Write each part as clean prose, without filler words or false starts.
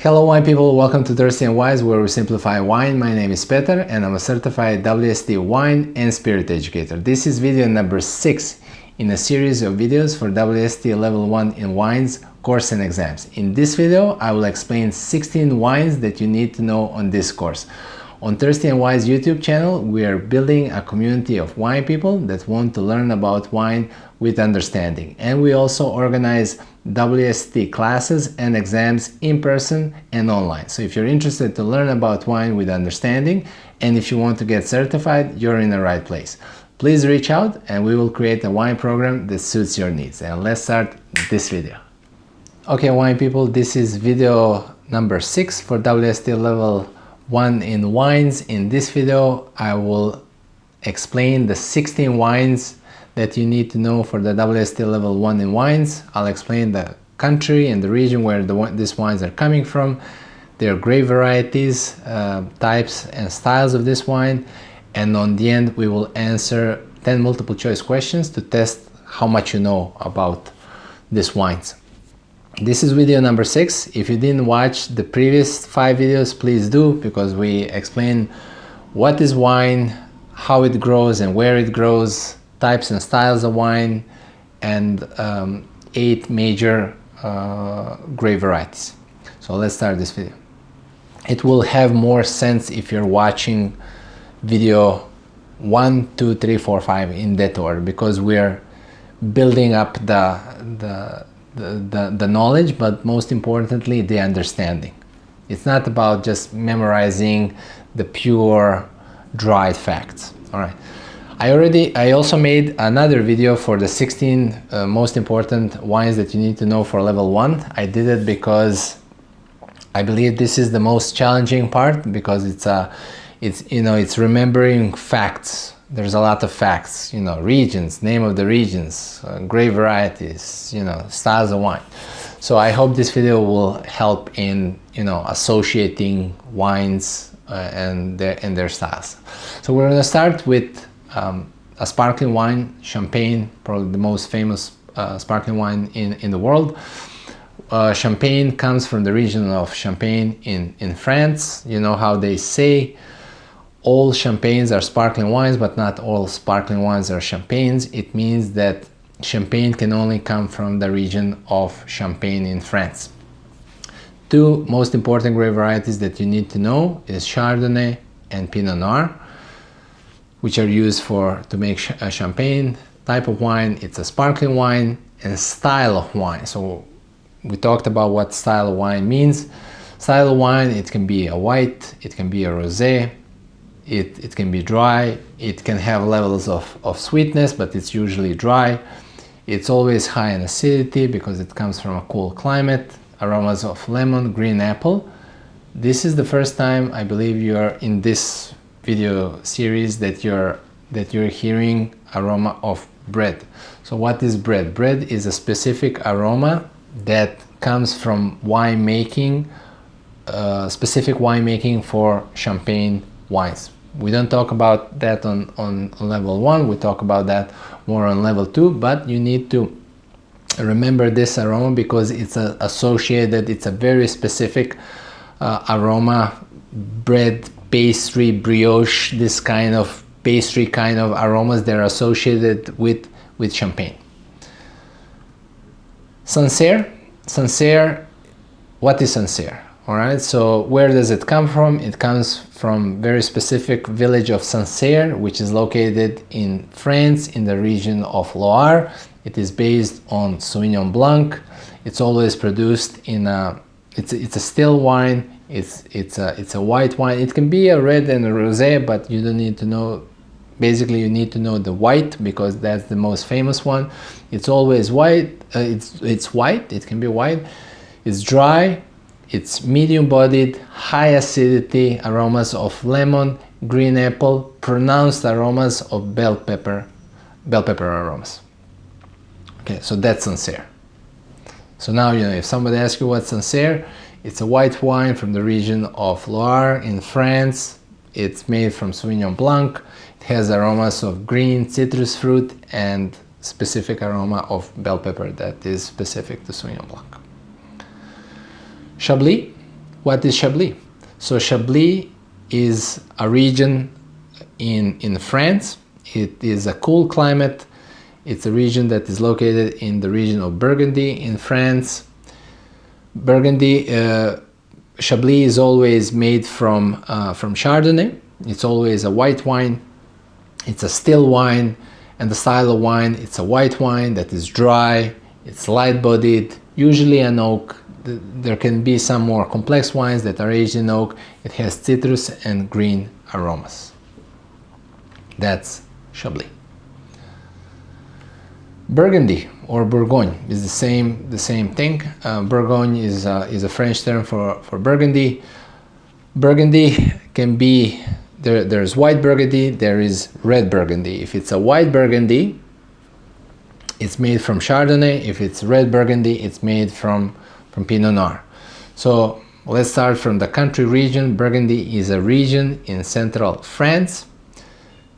Hello wine people, welcome to Thirsty and Wise, where we simplify wine. My name is Petar and I'm a certified WSET wine and spirit educator. This is video number 6 in a series of videos for WSET Level 1 in wines course and exams. In this video, I will explain 16 wines that you need to know on this course. On Thirsty and Wise YouTube channel, we are building a community of wine people that want to learn about wine with understanding. And we also organize WSET classes and exams in person and online. So if you're interested to learn about wine with understanding, and if you want to get certified, you're in the right place. Please reach out and we will create a wine program that suits your needs. And let's start this video. Okay, wine people, this is video number 6 for WSET Level 1 in wines. In this video, I will explain the 16 wines that you need to know for the WSET Level 1 in wines. I'll explain the country and the region where these wines are coming from, their grape varieties, types and styles of this wine, and on the end we will answer 10 multiple choice questions to test how much you know about these wines. This is video number 6. If you didn't watch the previous 5 videos, please do, because we explain what is wine, how it grows and where it grows, types and styles of wine, and 8 major grape varieties. So let's start this video. It will have more sense if you're watching video 1, 2, 3, 4, 5 in that order, because we're building up the knowledge, but most importantly the understanding. It's not about just memorizing the pure dried facts. All right, I also made another video for the 16 most important wines that you need to know for level 1. I did it because I believe this is the most challenging part, because it's remembering facts. There's a lot of facts, regions, name of the regions, grape varieties, styles of wine. So I hope this video will help in, associating wines and their styles. So we're going to start with a sparkling wine, Champagne, probably the most famous sparkling wine in the world. Champagne comes from the region of Champagne in France. You know how they say all champagnes are sparkling wines, but not all sparkling wines are champagnes. It means that champagne can only come from the region of Champagne in France. 2 most important grape varieties that you need to know is Chardonnay and Pinot Noir, which are used to make a champagne. Type of wine, it's a sparkling wine, and style of wine. So we talked about what style of wine means. Style of wine, it can be a white, it can be a rosé, it can be dry, it can have levels of sweetness, but it's usually dry. It's always high in acidity because it comes from a cool climate. Aromas of lemon, green apple. This is the first time I believe you are in this video series that you're hearing aroma of bread. So what is bread? Bread is a specific aroma that comes from winemaking, specific winemaking for champagne wines. We don't talk about that on level 1, we talk about that more on level 2, but you need to remember this aroma because it's associated, it's a very specific aroma, bread, pastry, brioche, this kind of pastry kind of aromas that are associated with champagne. Sancerre, what is Sancerre? All right, so where does it come from? It comes from very specific village of Sancerre, which is located in France in the region of Loire. It is based on Sauvignon Blanc. It's always produced in it's a still wine. It's a white wine. It can be a red and a rosé, but you don't need to know. Basically, you need to know the white because that's the most famous one. It's always white. It's white. It can be white. It's dry. It's medium-bodied, high acidity, aromas of lemon, green apple, pronounced aromas of bell pepper aromas. Okay, so that's Sancerre. So now if somebody asks you what's Sancerre, it's a white wine from the region of Loire in France. It's made from Sauvignon Blanc. It has aromas of green citrus fruit and specific aroma of bell pepper that is specific to Sauvignon Blanc. Chablis, What is Chablis? So Chablis is a region in France. It is a cool climate. It's a region that is located in the region of Burgundy in France. Burgundy, Chablis is always made from Chardonnay. It's always a white wine. It's a still wine, and the style of wine, it's a white wine that is dry, it's light-bodied, usually an oak. There can be some more complex wines that are aged in oak. It has citrus and green aromas. That's Chablis. Burgundy or Bourgogne is the same thing. Bourgogne is a French term for Burgundy. Burgundy can be there's white Burgundy, there is red Burgundy. If it's a white Burgundy, it's made from Chardonnay. If it's red Burgundy, it's made from Pinot Noir. So let's start from the country region. Burgundy is a region in central France.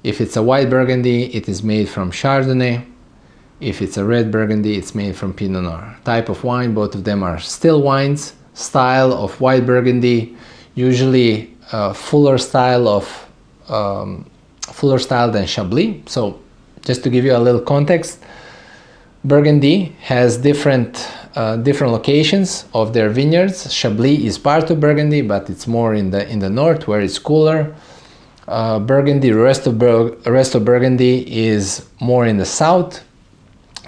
If it's a white Burgundy, it is made from Chardonnay. If it's a red Burgundy, it's made from Pinot Noir. Type of wine, both of them are still wines. Style of white Burgundy, usually fuller style than Chablis. So just to give you a little context, Burgundy has different locations of their vineyards. Chablis is part of Burgundy, but it's more in the north where it's cooler. Burgundy, the rest of Burgundy is more in the south,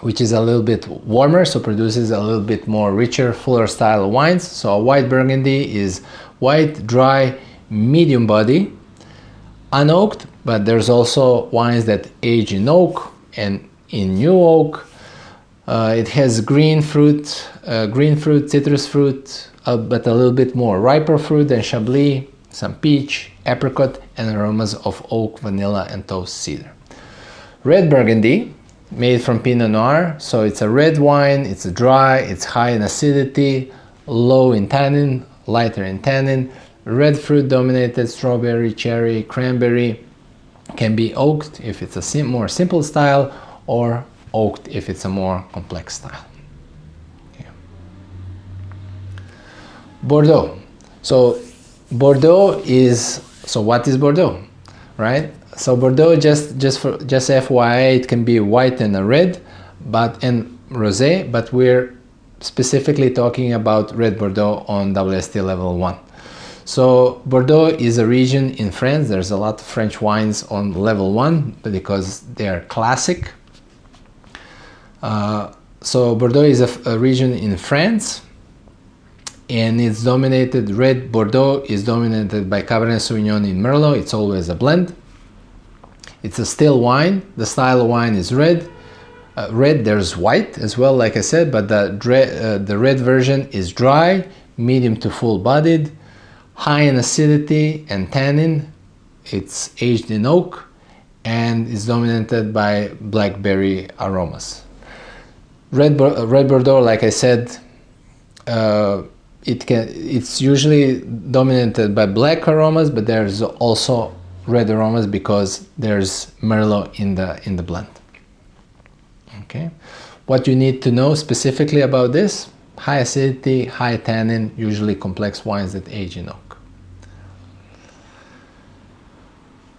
which is a little bit warmer, so produces a little bit more richer, fuller style wines. So a white Burgundy is white, dry, medium body, unoaked, but there's also wines that age in oak and in new oak. It has green fruit, citrus fruit, but a little bit more riper fruit than Chablis, some peach, apricot, and aromas of oak, vanilla, and toast cedar. Red Burgundy, made from Pinot Noir, so it's a red wine, it's dry, it's high in acidity, low in tannin, lighter in tannin. Red fruit dominated, strawberry, cherry, cranberry. Can be oaked if it's a more simple style, or oaked if it's a more complex style. Okay. Bordeaux. So Bordeaux is, so what is Bordeaux, right? So Bordeaux, just FYI, it can be white and a red, and rosé, but we're specifically talking about red Bordeaux on WSET Level 1. So Bordeaux is a region in France. There's a lot of French wines on Level 1 because they are classic. So Bordeaux is a region in France, and it's dominated, red Bordeaux is dominated by Cabernet Sauvignon in Merlot. It's always a blend. It's a still wine. The style of wine is red. There's white as well, like I said, but the red version is dry, medium to full-bodied, high in acidity and tannin. It's aged in oak and is dominated by blackberry aromas. Red Bordeaux, like I said, it's usually dominated by black aromas, but there's also red aromas because there's Merlot in the blend. Okay, what you need to know specifically about this: high acidity, high tannin, usually complex wines that age in oak.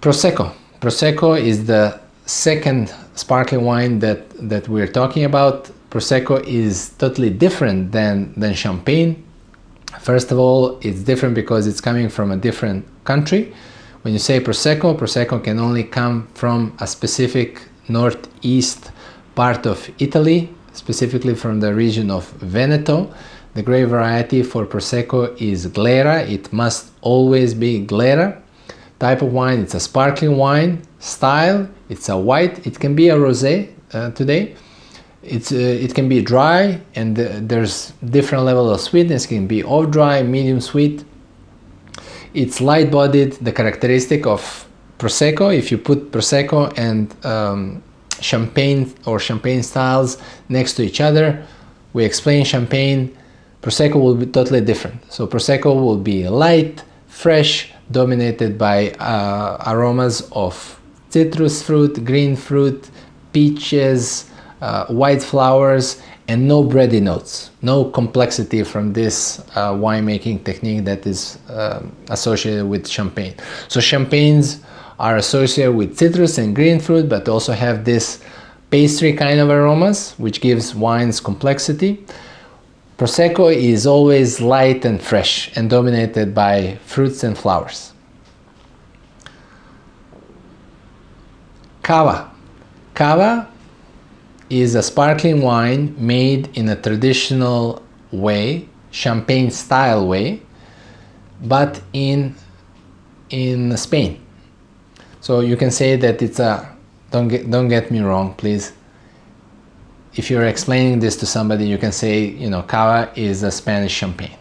Prosecco. Prosecco is the second sparkling wine that we're talking about. Prosecco is totally different than Champagne. First of all, it's different because it's coming from a different country. When you say Prosecco, Prosecco can only come from a specific northeast part of Italy, specifically from the region of Veneto. The grape variety for Prosecco is Glera. It must always be Glera. Type of wine, it's a sparkling wine. Style, it's a white. It can be a rosé today. It can be dry, and there's different level of sweetness. It can be off dry, medium sweet. It's light-bodied. The characteristic of Prosecco, if you put Prosecco and Champagne or Champagne styles next to each other, we explain Champagne, Prosecco will be totally different. So Prosecco will be light, fresh, dominated by aromas of citrus fruit, green fruit, peaches, white flowers, and no bready notes, no complexity from this winemaking technique that is associated with champagne. So champagnes are associated with citrus and green fruit, but also have this pastry kind of aromas, which gives wines complexity. Prosecco is always light and fresh and dominated by fruits and flowers. Cava. Cava is a sparkling wine made in a traditional way, champagne style way, but in Spain. So you can say that it's a, don't get me wrong, please. If you're explaining this to somebody, you can say, you know, Cava is a Spanish champagne,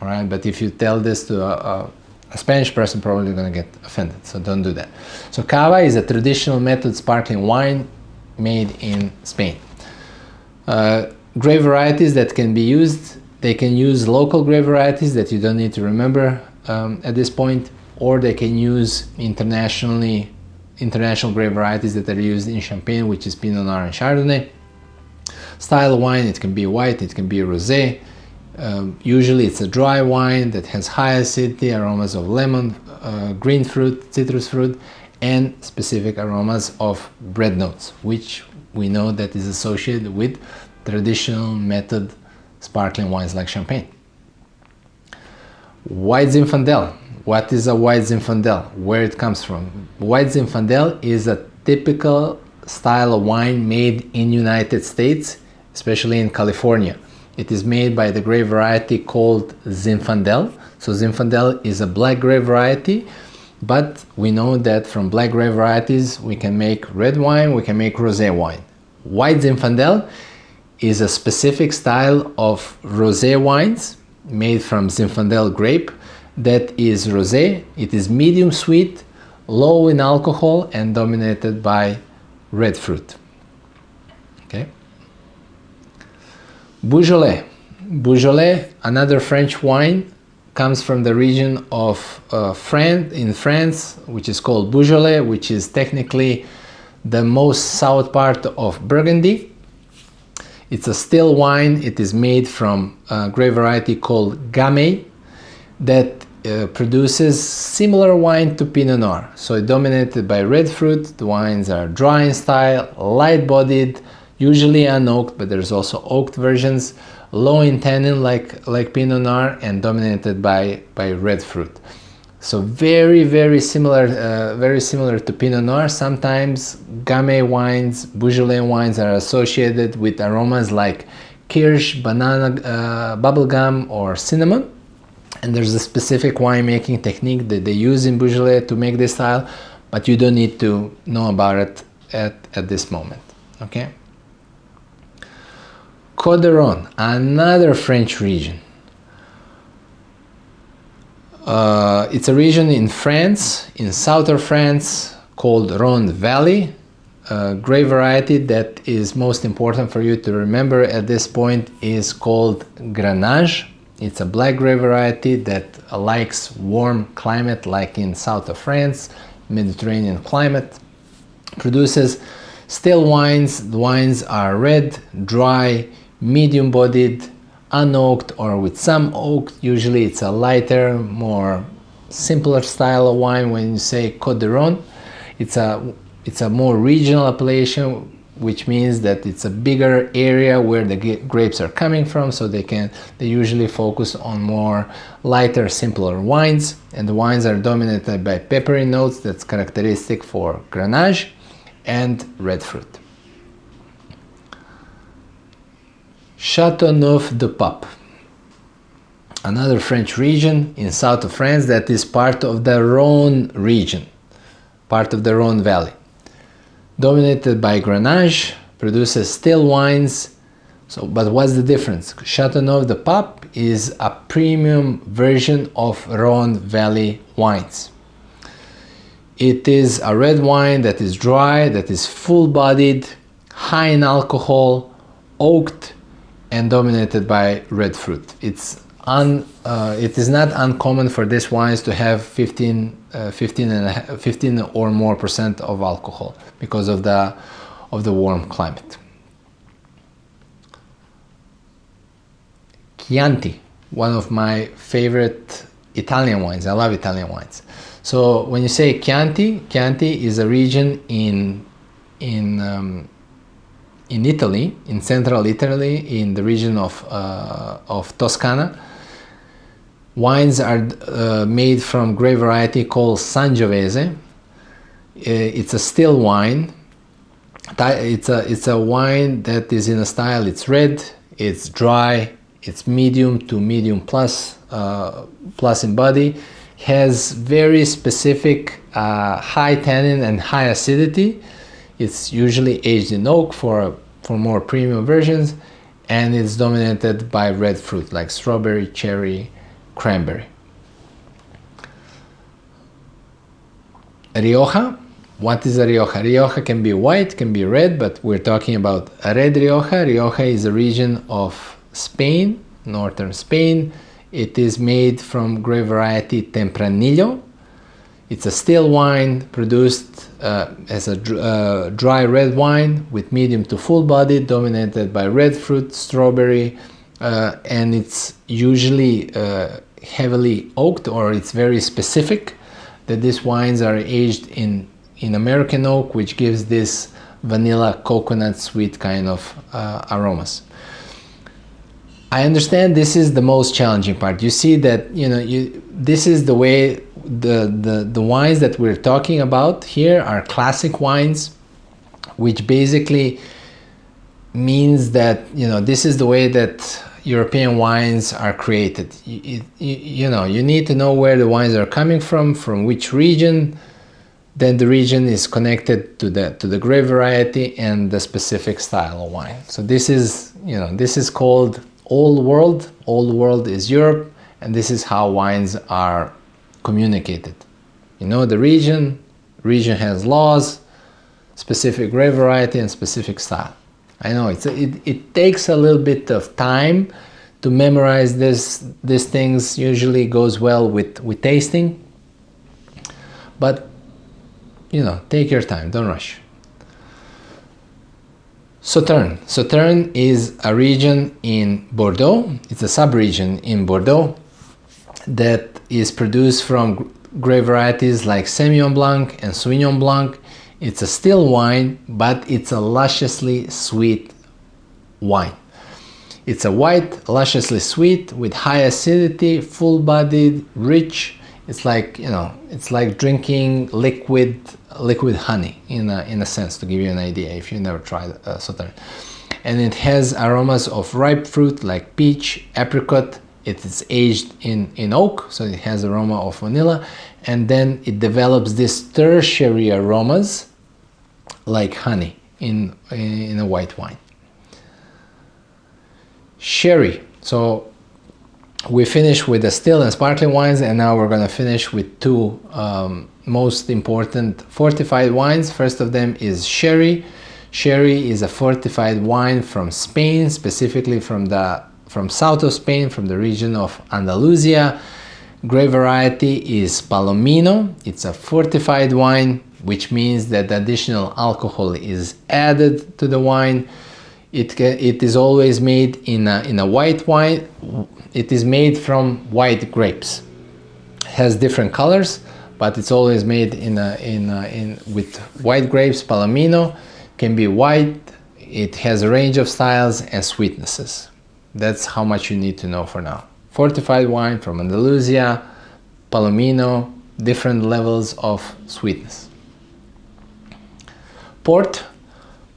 all right? But if you tell this to a Spanish person, probably gonna get offended, so don't do that. So Cava is a traditional method sparkling wine made in Spain. Grape varieties that can be used, they can use local grape varieties that you don't need to remember at this point, or they can use international grape varieties that are used in Champagne, which is Pinot Noir and Chardonnay. Style of wine, it can be white, it can be rosé. Usually it's a dry wine that has high acidity, aromas of lemon, green fruit, citrus fruit, and specific aromas of bread notes, which we know that is associated with traditional method sparkling wines like Champagne. White Zinfandel. What is a white Zinfandel? Where it comes from? White Zinfandel is a typical style of wine made in United States, especially in California. It is made by the grape variety called Zinfandel. So Zinfandel is a black grape variety, but we know that from black grape varieties we can make red wine, we can make rosé wine. White Zinfandel is a specific style of rosé wines made from Zinfandel grape that is rosé. It is medium sweet, low in alcohol, and dominated by red fruit. Okay. Beaujolais. Beaujolais, another French wine, comes from the region of France, in France, which is called Beaujolais, which is technically the most south part of Burgundy. It's a still wine. It is made from a grape variety called Gamay that produces similar wine to Pinot Noir. So it's dominated by red fruit. The wines are dry in style, light-bodied, usually unoaked, but there's also oaked versions, low in tannin like Pinot Noir, and dominated by red fruit. So very similar to Pinot Noir. Sometimes Gamay wines, Beaujolais wines are associated with aromas like kirsch, banana, bubblegum, or cinnamon. And there's a specific winemaking technique that they use in Beaujolais to make this style, but you don't need to know about it at this moment. Okay. Côte de Rhone, another French region. It's a region in France, in southern France, called Rhone Valley. Grape variety that is most important for you to remember at this point is called Grenache. It's a black grape variety that likes warm climate, like in south of France, Mediterranean climate. Produces still wines. The wines are red, dry, medium-bodied, unoaked, or with some oak. Usually it's a lighter, more simpler style of wine. When you say Côte de Rhone, it's a more regional appellation, which means that it's a bigger area where the grapes are coming from, so they usually focus on more lighter, simpler wines, and the wines are dominated by peppery notes that's characteristic for Grenache and red fruit. Chateauneuf-du-Pape, another French region in south of France that is part of the Rhone region, part of the Rhone Valley. Dominated by Grenache, produces still wines. So, but what's the difference? Chateauneuf-du-Pape is a premium version of Rhone Valley wines. It is a red wine that is dry, that is full-bodied, high in alcohol, oaked, and dominated by red fruit. It is not uncommon for these wines to have 15 or more % of alcohol because of the warm climate. Chianti, one of my favorite Italian wines. I love Italian wines. So when you say Chianti, Chianti is a region in Italy, in central Italy, in the region of Toscana. Wines are made from grape variety called Sangiovese. It's a still wine. It's a wine that is in a style. It's red, it's dry, it's medium to medium plus in body. Has very specific high tannin and high acidity. It's usually aged in oak for more premium versions, and it's dominated by red fruit like strawberry, cherry, cranberry. Rioja. What is a Rioja? Rioja can be white, can be red, but we're talking about a red Rioja. Rioja is a region of Spain, northern Spain. It is made from grape variety Tempranillo. It's a still wine produced as a dry red wine with medium to full body, dominated by red fruit, strawberry, and it's usually heavily oaked, or it's very specific that these wines are aged in American oak, which gives this vanilla coconut sweet kind of aromas. I understand this is the most challenging part. You see that, this is the way the wines that we're talking about here are classic wines, which basically means that, this is the way that European wines are created. You need to know where the wines are coming from which region. Then the region is connected to the grape variety and the specific style of wine. So this is called Old World. Old World is Europe, and this is how wines are communicated. The region has laws, specific grape variety, and specific style. I know it takes a little bit of time to memorize these things. Usually goes well with tasting, but take your time, don't rush. Sauternes. Sauternes is a region in Bordeaux. It's a sub-region in Bordeaux that is produced from grape varieties like Semillon Blanc and Sauvignon Blanc. It's a still wine, but it's a lusciously sweet wine. It's a white, lusciously sweet with high acidity, full-bodied, rich. It's like drinking liquid honey in a sense, to give you an idea if you never tried Sauternes. And it has aromas of ripe fruit like peach, apricot. It is aged in oak, so it has aroma of vanilla, and then it develops these tertiary aromas like honey in a white wine. Sherry. So we finished with the still and sparkling wines, and now we're going to finish with two most important fortified wines. First of them is sherry. Sherry is a fortified wine from Spain, specifically from south of Spain, from the region of Andalusia. Grape variety is Palomino. It's a fortified wine, which means that additional alcohol is added to the wine. It is always made in a white wine. It is made from white grapes. It has different colors, but it's always made with white grapes. Palomino can be white. It has a range of styles and sweetnesses. That's how much you need to know for now. Fortified wine from Andalusia, Palomino, different levels of sweetness. Port.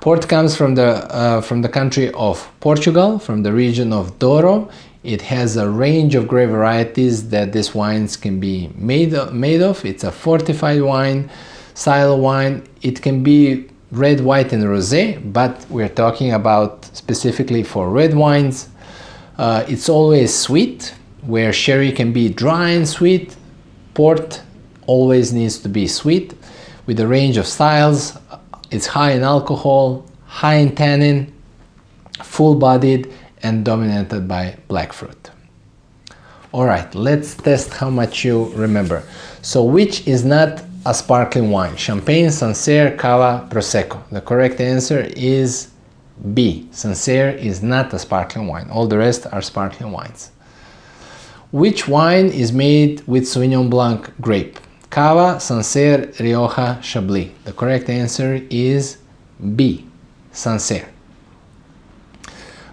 Port comes from the country of Portugal, from the region of Douro. It has a range of grape varieties that these wines can be made of. It's a fortified wine, style wine. It can be red, white, and rosé, but we're talking about specifically for red wines. It's always sweet, where sherry can be dry and sweet. Port always needs to be sweet, with a range of styles. It's high in alcohol, high in tannin, full-bodied, and dominated by black fruit. All right, let's test how much you remember. So which is not a sparkling wine? Champagne, Sancerre, Cava, Prosecco. The correct answer is B. Sancerre is not a sparkling wine. All the rest are sparkling wines. Which wine is made with Sauvignon Blanc grape? Cava, Sancerre, Rioja, Chablis. The correct answer is B. Sancerre.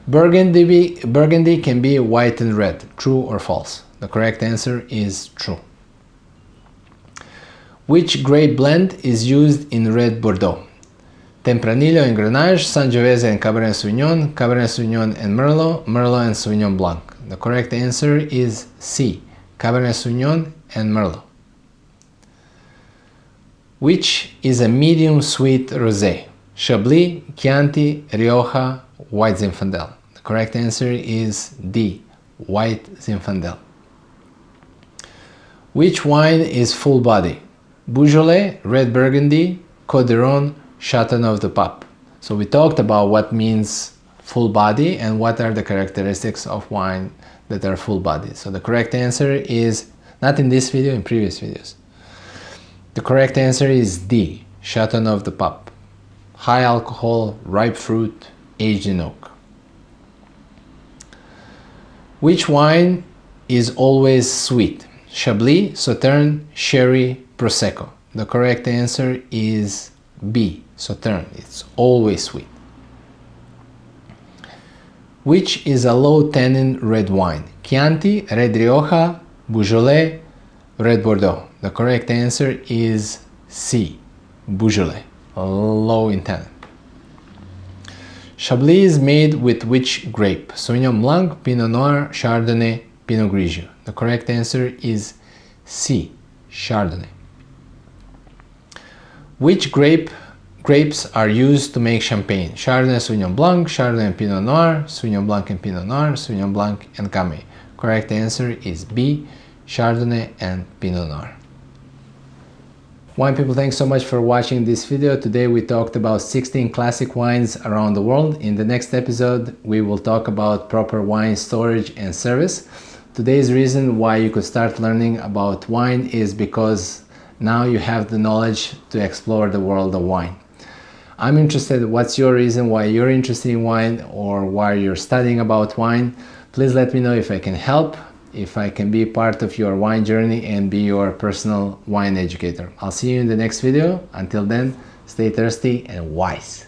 Burgundy can be white and red. True or false? The correct answer is true. Which grape blend is used in red Bordeaux? Tempranillo and Grenache, Sangiovese and Cabernet Sauvignon, Cabernet Sauvignon and Merlot, Merlot and Sauvignon Blanc. The correct answer is C. Cabernet Sauvignon and Merlot. Which is a medium sweet rosé? Chablis, Chianti, Rioja, White Zinfandel. The correct answer is D. White Zinfandel. Which wine is full body? Beaujolais, Red Burgundy, Côte de Rhone, Chateauneuf-du-Pape. So we talked about what means full body and what are the characteristics of wine that are full body. So the correct answer is, not in this video, in previous videos. The correct answer is D. Chateauneuf-du-Pape. High alcohol, ripe fruit, aged in oak. Which wine is always sweet? Chablis, Sauternes, Sherry, Prosecco. The correct answer is B. Sauternes. It's always sweet. Which is a low tannin red wine? Chianti, Red Rioja, Beaujolais, Red Bordeaux. The correct answer is C. Beaujolais. Low in tannin. Chablis is made with which grape? Sauvignon Blanc, Pinot Noir, Chardonnay, Pinot Grigio. The correct answer is C. Chardonnay. Which grapes are used to make champagne? Chardonnay, Sauvignon Blanc, Chardonnay and Pinot Noir, Sauvignon Blanc and Pinot Noir, Sauvignon Blanc and Gamay. Correct answer is B. Chardonnay and Pinot Noir. Wine people, thanks so much for watching this video. Today we talked about 16 classic wines around the world. In the next episode, we will talk about proper wine storage and service. Today's reason why you could start learning about wine is because now you have the knowledge to explore the world of wine. I'm interested, what's your reason why you're interested in wine or why you're studying about wine? Please let me know if I can help, if I can be part of your wine journey and be your personal wine educator. I'll see you in the next video. Until then, stay thirsty and wise.